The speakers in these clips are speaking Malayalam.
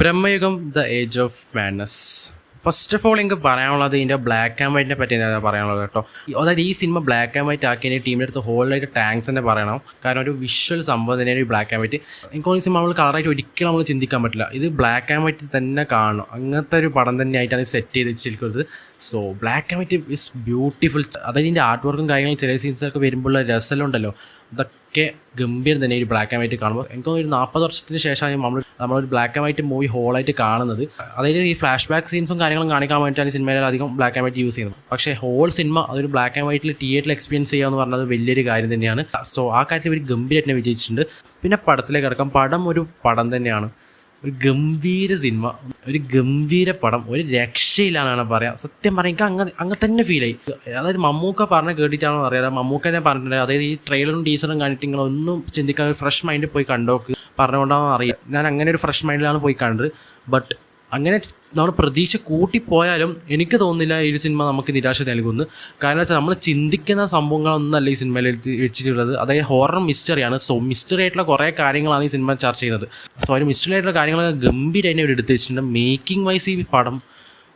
Bramayugam the age of madness. First of all എനിക്ക് പറയാനുള്ളത് ഇതിൻ്റെ ബ്ലാക്ക് ആൻഡ് വൈറ്റിനെ പറ്റി ഞാൻ പറയാനുള്ളത് കേട്ടോ. അതായത് ഈ സിനിമ ബ്ലാക്ക് ആൻഡ് വൈറ്റ് ആക്കിയ ടീമിൻ്റെ അടുത്ത് ഹോളിലായിട്ട് ടാങ്ക്സ് തന്നെ പറയണം. കാരണം ഒരു വിഷ്വൽ സംഭവം തന്നെയാണ് ഈ ബ്ലാക്ക് ആൻഡ് വൈറ്റ്. എനിക്ക് തോന്നുന്ന സിനിമ നമ്മൾ കളറായിട്ട് ഒരിക്കലും നമ്മൾ ചിന്തിക്കാൻ പറ്റില്ല. ഇത് ബ്ലാക്ക് ആൻഡ് വൈറ്റ് തന്നെ കാണണം. അങ്ങനത്തെ ഒരു പടം തന്നെയായിട്ടാണ് സെറ്റ് ചെയ്ത് വെച്ചിരിക്കുന്നത്. So black and white is beautiful. അതായത് ഇതിൻ്റെ ആർട്ട് വർക്കും കാര്യങ്ങളും ചെറിയ സീൻസൊക്കെ വരുമ്പോഴുള്ള രസമുണ്ടല്ലോ, അതൊക്കെ ഗംഭീരം തന്നെ ഒരു ബ്ലാക്ക് ആൻഡ് വൈറ്റ് കാണുമ്പോൾ. എനിക്ക് ഒരു 40 വർഷത്തിന് ശേഷമാണ് നമ്മളൊരു ബ്ലാക്ക് ആൻഡ് വൈറ്റ് മൂവി ഹോളായിട്ട് കാണുന്നത്. അതായത് ഈ ഫ്ലാഷ് ബാക്ക് സീൻസും കാര്യങ്ങളും കാണിക്കാൻ വേണ്ടിയിട്ടാണ് സിനിമയിൽ അധികം ബ്ലാക്ക് ആൻഡ് വൈറ്റ് യൂസ് ചെയ്യുന്നത്. പക്ഷേ ഹോൾ സിനിമ അതൊരു ബ്ലാക്ക് ആൻഡ് വൈറ്റിൽ തിയേറ്ററിൽ എക്സ്പീരിയൻസ് ചെയ്യുക എന്ന് പറഞ്ഞത് വലിയൊരു കാര്യം തന്നെയാണ്. സോ ആ കാര്യത്തിൽ ഒരു ഗംഭീരമായിട്ട് തന്നെ വിജയിച്ചിട്ടുണ്ട്. പിന്നെ പടത്തിലേക്ക് കിടക്കാം. പടം ഒരു പടം തന്നെയാണ്, ഒരു ഗംഭീര സിനിമ, ഒരു ഗംഭീര പടം, ഒരു രക്ഷയില്ലാന്നാണ് പറയാം. സത്യം പറയാം, എനിക്ക് അങ്ങനെ തന്നെ ഫീൽ ആയി. അതായത് മമ്മൂക്ക പറഞ്ഞ കേട്ടിട്ടാണോ അറിയാം, മമ്മൂക്ക തന്നെ പറഞ്ഞിട്ടുണ്ട്. അതായത് ഈ ട്രെയിലറും ടീസറും കണ്ടിട്ട് നിങ്ങളൊന്നും ചിന്തിക്കാൻ ഫ്രഷ് മൈൻഡിൽ പോയി കണ്ടോക്ക് പറഞ്ഞുകൊണ്ടാണോ അറിയാം. ഞാൻ അങ്ങനെ ഒരു ഫ്രഷ് മൈൻഡിലാണ് പോയി കണ്ടത്. ബട്ട് അങ്ങനെ നമ്മൾ പ്രതീക്ഷ കൂട്ടിപ്പോയാലും എനിക്ക് തോന്നുന്നില്ല ഈ ഒരു സിനിമ നമുക്ക് നിരാശ നൽകുന്നു. കാരണം വെച്ചാൽ നമ്മൾ ചിന്തിക്കുന്ന സംഭവങ്ങളൊന്നല്ല ഈ സിനിമയിൽ വെച്ചിട്ടുള്ളത്. അതായത് ഹൊറർ മിസ്റ്ററിയാണ്. സോ മിസ്റ്ററി ആയിട്ടുള്ള കുറേ കാര്യങ്ങളാണ് ഈ സിനിമ ചർച്ച ചെയ്യുന്നത്. സോ ഒരു മിസ്റ്ററി ആയിട്ടുള്ള കാര്യങ്ങളൊക്കെ ഗംഭീരമായിട്ട് ഇവിടെ എടുത്ത് വെച്ചിട്ടുണ്ട്. മേക്കിംഗ് വൈസ് ഈ പടം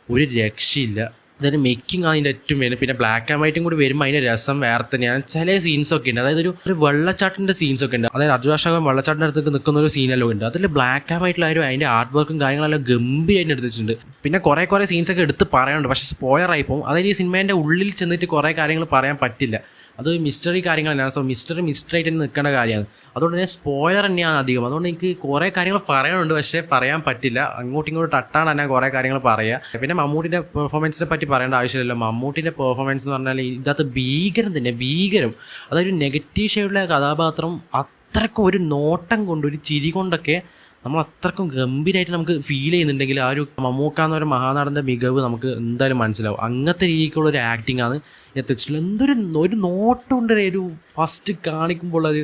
ഒരു രക്ഷയില്ല. അതായത് മേക്കിംഗ് ആണ് അതിൻ്റെ ഏറ്റവും വേണം. പിന്നെ ബ്ലാക്ക് ആൻഡ് വൈറ്റും കൂടി വരുമ്പോൾ അതിൻ്റെ രസം വേറെ തന്നെയാണ്. ചില സീൻസൊക്കെ ഉണ്ട്, അതായത് ഒരു വെള്ളച്ചാട്ടിൻ്റെ സീൻസൊക്കെ ഉണ്ട്. അതായത് അർജുൻ അശോകൻ വെള്ളച്ചാട്ടിൻ്റെ അടുത്തേക്ക് നിൽക്കുന്ന ഒരു സീനെല്ലാം ഉണ്ട്. അതിൽ ബ്ലാക്ക് ആൻഡ് വൈറ്റിലായാലും അതിൻ്റെ ആർട്ട് വർക്കും കാര്യങ്ങളെല്ലാം ഗംഭീരമായിട്ട് എടുത്തിട്ടുണ്ട്. പിന്നെ കുറേ സീൻസൊക്കെ എടുത്ത് പറയാനുണ്ട്, പക്ഷേ സ്പോയിലറായി പോകും. അതായത് ഈ സിനിമേൻ്റെ ഉള്ളിൽ ചെന്നിട്ട് കുറേ കാര്യങ്ങൾ പറയാൻ പറ്റില്ല. അത് മിസ്റ്ററി കാര്യങ്ങൾ തന്നെയാണ്. സോ മിസ്റ്ററി ആയിട്ട് തന്നെ നിൽക്കേണ്ട കാര്യമാണ്. അതുകൊണ്ട് തന്നെ സ്പോയിലർ തന്നെയാണ് അധികം. അതുകൊണ്ട് എനിക്ക് കുറേ കാര്യങ്ങൾ പറയാനുണ്ട്, പക്ഷേ പറയാൻ പറ്റില്ല. അങ്ങോട്ടും തട്ടാണ് തന്നെ കുറേ കാര്യങ്ങൾ പറയുക. പിന്നെ മമ്മൂട്ടിൻ്റെ പെർഫോമൻസിനെ പറ്റി പറയേണ്ട ആവശ്യമില്ലല്ലോ. മമ്മൂട്ടിൻ്റെ പെർഫോമൻസ് എന്ന് പറഞ്ഞാൽ ഇതിനകത്ത് ഭീകരം തന്നെ, ഭീകരം. അതായത് നെഗറ്റീവ് ഷെയ്ഡിലെ കഥാപാത്രം അത്രക്കും ഒരു നോട്ടം കൊണ്ട്, ഒരു ചിരി കൊണ്ടൊക്കെ നമ്മൾ അത്രക്കും ഗംഭീരമായിട്ട് നമുക്ക് ഫീൽ ചെയ്യുന്നുണ്ടെങ്കിൽ ആ ഒരു മമ്മൂക്ക എന്നൊരു മഹാനടൻ്റെ മികവ് നമുക്ക് എന്തായാലും മനസ്സിലാവും. അങ്ങനത്തെ രീതിക്കുള്ളൊരു ആക്ടിങ് ആണ് എത്തിച്ചിട്ടുള്ളത്. ഒരു നോട്ടമുണ്ട് ഒരു ഫസ്റ്റ് കാണിക്കുമ്പോൾ അത്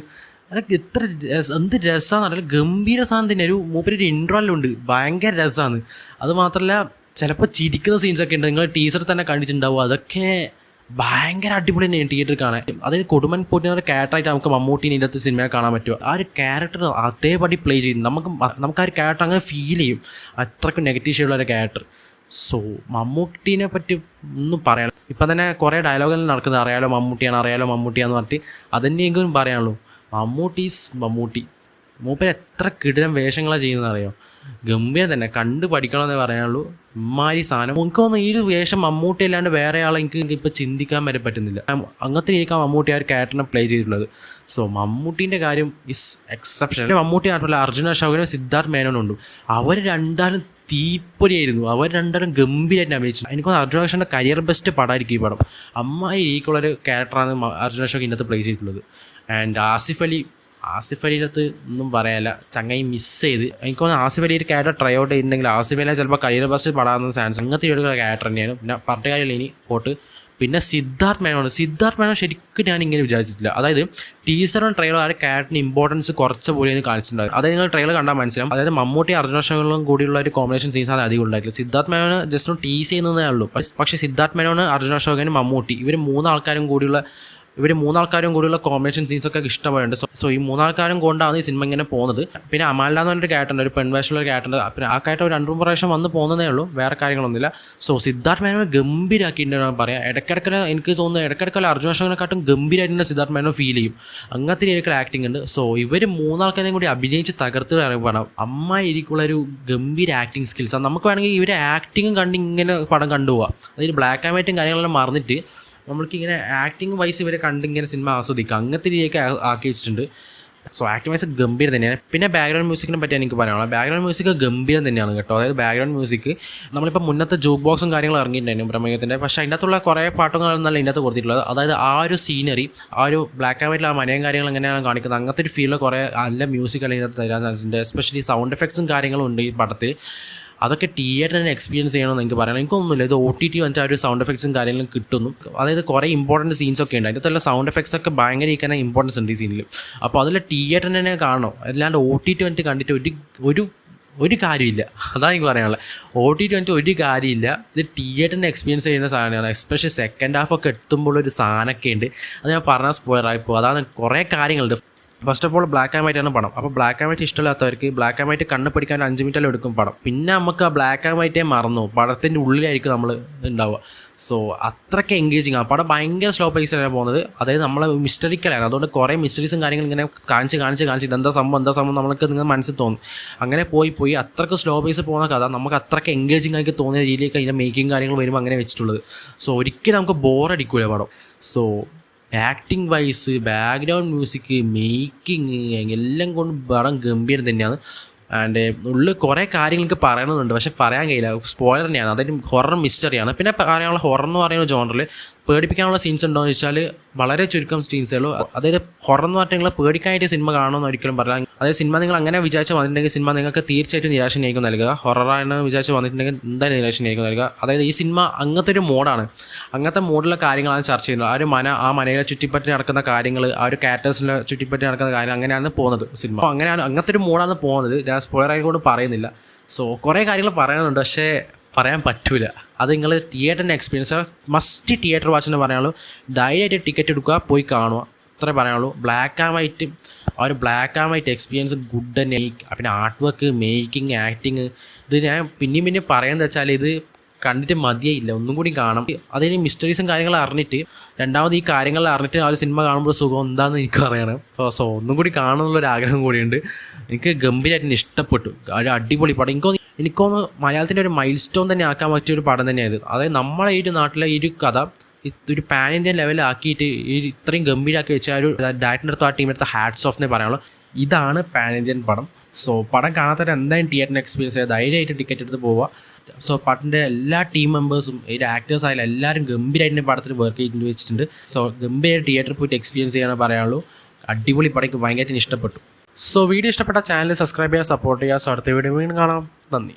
അതൊക്കെ എന്ത് രസമാണെന്ന് പറഞ്ഞാൽ ഗംഭീര സാധനം തന്നെ. ഒരു മൂപ്പര് ഒരു ഇൻട്രോയിലുണ്ട്, ഭയങ്കര രസമാണ്. അത് മാത്രമല്ല ചിലപ്പോൾ ചിരിക്കുന്ന സീൻസൊക്കെ ഉണ്ട്, നിങ്ങൾ ടീച്ചർ തന്നെ കണ്ടിട്ടുണ്ടാവും. അതൊക്കെ ഭയങ്കര അടിപൊളി തന്നെയാണ് തിയേറ്ററിൽ കാണാൻ. അതായത് കൊടുമൻ പോറ്റുന്ന ഒരു ക്യാരക്ടറായിട്ട് നമുക്ക് മമ്മൂട്ടീനെ ഇതിനകത്ത് സിനിമയെ കാണാൻ പറ്റുമോ. ആ ഒരു ക്യാരക്ടർ അതേപടി പ്ലേ ചെയ്യും. നമുക്ക് ആ ഒരു ക്യാരക്ടർ അങ്ങനെ ഫീൽ ചെയ്യും. അത്രയ്ക്കും നെഗറ്റീവ് ഷെയ്ഡുള്ള ഒരു ക്യാരക്ടർ. സോ മമ്മൂട്ടീനെ പറ്റി ഒന്നും പറയണം. ഇപ്പം തന്നെ കുറേ ഡയലോഗെല്ലാം നടക്കുന്നത് അറിയാലോ മമ്മൂട്ടിയാന്ന് പറഞ്ഞിട്ട് അതെന്നെയെങ്കിലും പറയാനുള്ളൂ. മമ്മൂട്ടി മൂപ്പര് എത്ര കിടിലം വേഷങ്ങളാണ് ചെയ്യുന്നത് അറിയാം. ഗംഭീരം തന്നെ, കണ്ട് പഠിക്കണമെന്നേ പറയാനുള്ളൂ. ഇമ്മാതിരി സാധനം എനിക്ക് തോന്നുന്നു ഈ ഒരു വേഷം മമ്മൂട്ടി അല്ലാണ്ട് വേറെ ആളെ എനിക്ക് ഇപ്പോൾ ചിന്തിക്കാൻ വരെ പറ്റുന്നില്ല. അങ്ങനത്തെ രീതിക്കാണ് മമ്മൂട്ടി ആ ഒരു ക്യാരക്ടറിനെ പ്ലേ ചെയ്തിട്ടുള്ളത്. സോ മമ്മൂട്ടീൻ്റെ കാര്യം ഇസ് എക്സെപ്ഷൻ. മമ്മൂട്ടി മാത്രമല്ല, അർജുൻ അശോകനും സിദ്ധാർത്ഥ് മേനോനും ഉണ്ട്. അവർ രണ്ടാളും തീപ്പൊരിയായിരുന്നു. അവർ രണ്ടാളും ഗംഭീരമായിട്ട് അഭിനയിച്ചു. എനിക്കൊന്ന് അർജുൻ അശോകൻ്റെ കരിയർ ബെസ്റ്റ് പടമായിരിക്കും ഈ പടം. അമ്മായി രീതിക്കുള്ളൊരു ക്യാരക്ടറാണ് അർജുൻ അശോക് ഇതിനകത്ത് പ്ലേ ചെയ്തിട്ടുള്ളത്. ആൻഡ് ആസിഫ് അലിനകത്ത് ഒന്നും പറയാനില്ല, ചങ്ങായി മിസ് ചെയ്ത്. എനിക്ക് തോന്നുന്നു ആസിഫ് അലി ഒരു ക്യാരക്ടർ ട്രൈ ഔട്ട് ചെയ്തിട്ടുണ്ടെങ്കിൽ ആസിഫ് അലിനെ ചിലപ്പോൾ കരിയർ ബെസ്റ്റ് പടാവുന്ന ചാൻസ്. അങ്ങനത്തെ ഒരു ക്യാരക്ടർ തന്നെയാണ്. പിന്നെ പറഞ്ഞ കാര്യമില്ല ഇനി പോട്ട്. പിന്നെ സിദ്ധാർത്ഥ് മേനോൻ ശരിക്കും ഞാൻ ഇങ്ങനെ വിചാരിച്ചിട്ടില്ല. അതായത് ടീസറും ട്രെയിലറും ആ ക്യാരക്ടറിന് ഇമ്പോർട്ടൻസ് കുറച്ച് പോലെയാണ് കാണിച്ചിട്ടുണ്ടായത്. അതായത് നിങ്ങൾ ട്രെയിലർ കണ്ടാൽ മനസ്സിലാവും. അതായത് മമ്മൂട്ടി അർജുൻ അശോകനും കൂടിയുള്ള ഒരു കോമ്പിനേഷൻ സീൻസാണ് അധികം ഉണ്ടായിട്ടില്ല. സിദ്ധാർത്ഥ് മേനോന് ജസ്റ്റ് ഒന്ന് ടീസ് ചെയ്യുന്നതേ ഉള്ളൂ. പക്ഷേ സിദ്ധാർത്ഥ് മേനോന്, അർജുൻ അശോകനും മമ്മൂട്ടി ഇവർ മൂന്നാൾക്കാരും കൂടിയുള്ള കോമ്പിനേഷൻ സീൻസൊക്കെ ഇഷ്ടപ്പെടുന്നുണ്ട്. സോ ഈ മൂന്നാൾക്കാരും കൊണ്ടാണ് ഈ സിനിമ ഇങ്ങനെ പോകുന്നത്. പിന്നെ അമാൽഡ എന്ന് പറഞ്ഞൊരു ക്യാരക്ടർ, ഒരു പെൺവേഷമുള്ള ഒരു ക്യാരക്ടർ. പിന്നെ ആ ക്യാരക്ടർ 2-3 പ്രാവശ്യം വന്ന് പോകുന്നതേ ഉള്ളൂ, വേറെ കാര്യങ്ങളൊന്നുമില്ല. സോ സിദ്ധാർത്ഥ് മേനോനെ ഗംഭീരമാക്കിയിട്ടുണ്ടെന്ന് പറയാം. ഇടയ്ക്കിടയ്ക്ക് എനിക്ക് തോന്നുന്നു ഇടയ്ക്കിടയ്ക്ക് അർജുൻ അശോകനെക്കാട്ടും ഗംഭീരമായിട്ട് തന്നെ സിദ്ധാർത്ഥ് മേനോ ഫീൽ ചെയ്യും. അങ്ങനത്തെ രീതിക്കുള്ള ആക്ടിങ് ഉണ്ട്. സോ ഇവർ മൂന്നാൾക്കാരെയും കൂടി അഭിനയിച്ച് തകർത്ത് വേണം. അമ്മായിരിക്കുള്ള ഒരു ഗംഭീര ആക്ടിങ് സ്കിൽസ്. നമുക്ക് വേണമെങ്കിൽ ഇവരെ ആക്ടിങ്ങും കണ്ട് ഇങ്ങനെ പടം കണ്ടുപോകാം. അതായത് ബ്ലാക്ക് ആൻഡ് വൈറ്റും കാര്യങ്ങളെല്ലാം മറന്നിട്ട് നമ്മൾക്കിങ്ങനെ ആക്ടിങ് വൈസ് ഇവരെ കണ്ടിങ്ങനെ സിനിമ ആസ്വദിക്കാം. അങ്ങനത്തെ രീതിയൊക്കെ ആക്കി വെച്ചിട്ടുണ്ട്. സോ ആക്ടിങ് വൈസ് ഗംഭീരം തന്നെയാണ്. പിന്നെ ബാക്ക്ഗ്രൗണ്ട് മ്യൂസിക്കിനെ പറ്റി എനിക്ക് പറയാനുള്ളത്, ബാക്ക്ഗ്രൗണ്ട് മ്യൂസിക് ഗംഭീരം തന്നെയാണ് കേട്ടോ. അതായത് ബാക്ക്ഗ്രൗണ്ട് മ്യൂസിക് നമ്മളിപ്പോൾ മുന്നത്തെ ജൂക്ക് ബോക്സും കാര്യങ്ങളും ഇറങ്ങിയിട്ടുണ്ടായിരുന്നു ബ്രഹ്മയുഗത്തിൻ്റെ. പക്ഷേ അതിനകത്തുള്ള കുറേ പാട്ടുകളൊന്നല്ല ഇതിനകത്ത് കൊടുത്തിട്ടുള്ളത്. അതായത് ആ ഒരു സീനറി, ആ ഒരു ബ്ലാക്ക് ആൻഡ് വൈറ്റിൽ ആ മനയും കാര്യങ്ങൾ എങ്ങനെയാണ് കാണിക്കുന്നത്, അങ്ങനത്തെ ഒരു ഫീലിൽ കുറേ നല്ല മ്യൂസിക് അല്ലെങ്കിൽ ഇതിനകത്ത് തരാൻ ചാൻസുണ്ട്. എസ്പെഷ്യലി സൗണ്ട് എഫക്ട്സും കാര്യങ്ങളും ഉണ്ട് ഈ പടത്തിൽ. അതൊക്കെ തിയേറ്ററിന് എക്സ്പീരിയൻസ് ചെയ്യണമെന്ന് എനിക്ക് പറയാം. എനിക്കൊന്നുമില്ല, ഇത് OTT വന്നിട്ട് ആ ഒരു സൗണ്ട് എഫക്ട്സും കാര്യങ്ങളും കിട്ടുന്നു. അതായത് കുറേ ഇമ്പോർട്ടൻറ്റ് സീൻസൊക്കെ ഉണ്ട്. അതിനകത്തുള്ള സൗണ്ട് എഫക്ട്സ് ഒക്കെ ഭയങ്കര ഇമ്പോർട്ടൻസ് ഉണ്ട് ഈ സീനിൽ. അപ്പോൾ അതിൽ തിയേറ്ററിന് തന്നെ കാണണം. അല്ലാണ്ട് OTT വന്നിട്ട് കണ്ടിട്ട് ഒരു കാര്യമില്ല. അതാണ് എനിക്ക് പറയാനുള്ളത്. OTT വന്നിട്ട് ഒരു കാര്യമില്ല. ഇത് തിയേറ്ററിന് എക്സ്പീരിയൻസ് ചെയ്യുന്ന സാധനമാണ്. എസ്പെഷ്യലി സെക്കൻഡ് ഹാഫ് ഒക്കെ എത്തുമ്പോൾ ഒരു സാധനമൊക്കെ ഉണ്ട്. അത് ഞാൻ പറഞ്ഞാൽ സ്പോയിലറായിപ്പോൾ. അതാണ് കുറേ കാര്യങ്ങളുണ്ട്. First of all black and white ആണ് പടം. അപ്പോൾ ബ്ലാക്ക് ആൻഡ് വൈറ്റ് ഇഷ്ടമില്ലാത്തവർക്ക് ബ്ലാക്ക് ആൻഡ് വൈറ്റ് കണ്ണ് പിടിക്കാൻ 5 മിനിറ്റെല്ലാം എടുക്കും പടം. പിന്നെ നമുക്ക് ആ ബ്ലാക്ക് ആൻഡ് വൈറ്റേ മറന്നു പടത്തിൻ്റെ ഉള്ളിലായിരിക്കും നമ്മൾ ഉണ്ടാവുക. സോ അത്രയ്ക്ക് എൻഗേജിങ് ആണ് പടം. ഭയങ്കര സ്ലോ പേസിലാണ് പോകുന്നത്. അതായത് നമ്മൾ മിസ്റ്ററിക്കലാണ്. അതുകൊണ്ട് കുറേ മിസ്റ്ററീസും കാര്യങ്ങളും ഇങ്ങനെ കാണിച്ച് ഇതെന്താ സംഭവം നമ്മൾക്ക് നിങ്ങൾ മനസ്സിൽ തോന്നും. അങ്ങനെ പോയി അത്രയ്ക്ക് സ്ലോ പേസ് പോകുന്ന കഥ നമുക്ക് അത്രയ്ക്ക് എൻഗേജിങ് ആക്കി തോന്നിയ രീതിയിലേക്ക് അതിൻ്റെ മേക്കിങ് കാര്യങ്ങൾ വരുമ്പോൾ അങ്ങനെ വെച്ചിട്ടുള്ളത്. സോ ഒരിക്കലും നമുക്ക് ബോറടിക്കൂല പടം. So acting vice, background music, making എല്ലാം കൊണ്ട് പടം ഗംഭീരം തന്നെയാണ്. ആൻഡ് ഉള്ളിൽ കുറേ കാര്യങ്ങൾക്ക് പറയണമെന്നുണ്ട്, പക്ഷെ പറയാൻ കഴിയില്ല, സ്പോയിലർ തന്നെയാണ്. അതായത് ഹൊറർ മിസ്റ്ററിയാണ്. പിന്നെ പറയാനുള്ള ഹൊറർ എന്ന് പറയുന്ന ജോണറിൽ പേടിപ്പിക്കാനുള്ള സീൻസ് ഉണ്ടോ എന്ന് വെച്ചാൽ വളരെ ചുരുക്കം സീൻസേ ഉള്ളൂ. അതായത് ഹൊറർ എന്ന് പറഞ്ഞാൽ നിങ്ങൾ പേടിക്കാനായിട്ട് സിനിമ കാണണമെന്ന് ഒരിക്കലും പറയാം. അതായത് സിനിമ നിങ്ങൾ അങ്ങനെ വിചാരിച്ച് വന്നിട്ടുണ്ടെങ്കിൽ സിനിമ നിങ്ങൾക്ക് തീർച്ചയായിട്ടും നിരാശനായിരിക്കും നൽകുക. ഹൊററാണെന്ന് വിചാരിച്ച് വന്നിട്ടുണ്ടെങ്കിൽ എന്തായാലും നിരാശനായിരിക്കും നൽകുക. അതായത് ഈ സിനിമ അങ്ങനത്തെ ഒരു മോഡാണ്. അങ്ങനത്തെ മോഡിലുള്ള കാര്യങ്ങളാണ് ചർച്ച ചെയ്യുന്നത്. ആ മനയെ ചുറ്റിപ്പറ്റി നടക്കുന്ന കാര്യങ്ങൾ, ആ ഒരു ക്യാരക്ടേഴ്സിനെ ചുറ്റിപ്പറ്റി നടക്കുന്ന കാര്യം, അങ്ങനെയാണ് പോകുന്നത് സിനിമ. അപ്പോൾ അങ്ങനത്തെ ഒരു മോഡാണ് പോകുന്നത്. ഞാൻ സ്പോയിലർ ആയിക്കൊണ്ട് പറയുന്നില്ല. സോ കുറേ കാര്യങ്ങൾ പറയാനുണ്ട്, പക്ഷേ പറയാൻ പറ്റൂല. അത് നിങ്ങൾ തിയേറ്ററിൻ്റെ എക്സ്പീരിയൻസ് മസ്റ്റ് തിയേറ്റർ വാച്ച് എന്ന് പറയാനുള്ളൂ. ധൈര്യമായിട്ട് ടിക്കറ്റ് എടുക്കുക, പോയി കാണുക, അത്രേ പറയാനുള്ളൂ. Black and white experience good തന്നെ. പിന്നെ ആർട്ട് വർക്ക്, മേക്കിംഗ്, ആക്ടിങ്, ഇത് ഞാൻ പിന്നെയും പറയുന്നത് വെച്ചാൽ ഇത് കണ്ടിട്ട് മതിയായില്ല, ഒന്നും കൂടി കാണാം. അതിന് മിസ്റ്ററീസും കാര്യങ്ങളും അറിഞ്ഞിട്ട് രണ്ടാമത് ഈ കാര്യങ്ങൾ അറിഞ്ഞിട്ട് ആ ഒരു സിനിമ കാണുമ്പോൾ സുഖം എന്താണെന്ന് എനിക്ക് അറിയണം. അപ്പോൾ സോ ഒന്നും കൂടി കാണണമെന്നുള്ളൊരു ആഗ്രഹം കൂടിയുണ്ട്. എനിക്ക് ഗംഭീരമായിട്ട് ഇഷ്ടപ്പെട്ടു. ഒരു അടിപൊളി പടം. എനിക്കൊന്ന് മലയാളത്തിൻ്റെ ഒരു മൈൽ സ്റ്റോൺ തന്നെ ആക്കാൻ പറ്റിയൊരു പടം തന്നെയായത്. അതായത് നമ്മളെ ഈ ഒരു നാട്ടിലെ ഈ ഒരു കഥ ഒരു പാൻ ഇന്ത്യൻ ലെവലാക്കിയിട്ട് ഇത്രയും ഗംഭീരമാക്കി വെച്ചാൽ ഒരു ഡയറക്ടറിൻ്റെ അടുത്ത് ആ ടീമിനടുത്ത് ഹാറ്റ്സ് ഓഫ് എന്നേ പറയാനുള്ളൂ. ഇതാണ് പാൻ ഇന്ത്യൻ പടം. സോ പടം കാണാത്തവർ എന്തായാലും തിയേറ്ററിൻ്റെ എക്സ്പീരിയൻസ് ചെയ്ത് ധൈര്യമായിട്ട് ടിക്കറ്റ് എടുത്ത് പോവുക. സോ പടത്തിൻ്റെ എല്ലാ ടീം മെമ്പേഴ്സും ഈ ആക്ടേഴ്സ് ആയാലും എല്ലാവരും ഗംഭീരമായിട്ട് പടത്തിൽ വർക്ക് ചെയ്ത് വെച്ചിട്ടുണ്ട്. സോ ഗംഭീരമായിട്ട് തിയേറ്ററിൽ പോയിട്ട് എക്സ്പീരിയൻസ് ചെയ്യാനേ പറയാനുള്ളൂ. അടിപൊളി പടം ഭയങ്കരമായിട്ട് ഇഷ്ടപ്പെട്ടു. സോ വീഡിയോ ഇഷ്ടപ്പെട്ട ചാനൽ സബ്സ്ക്രൈബ് ചെയ്യുക, സപ്പോർട്ട് ചെയ്യുക. സോ അടുത്ത വീഡിയോ വീണ്ടും കാണാം. നന്ദി.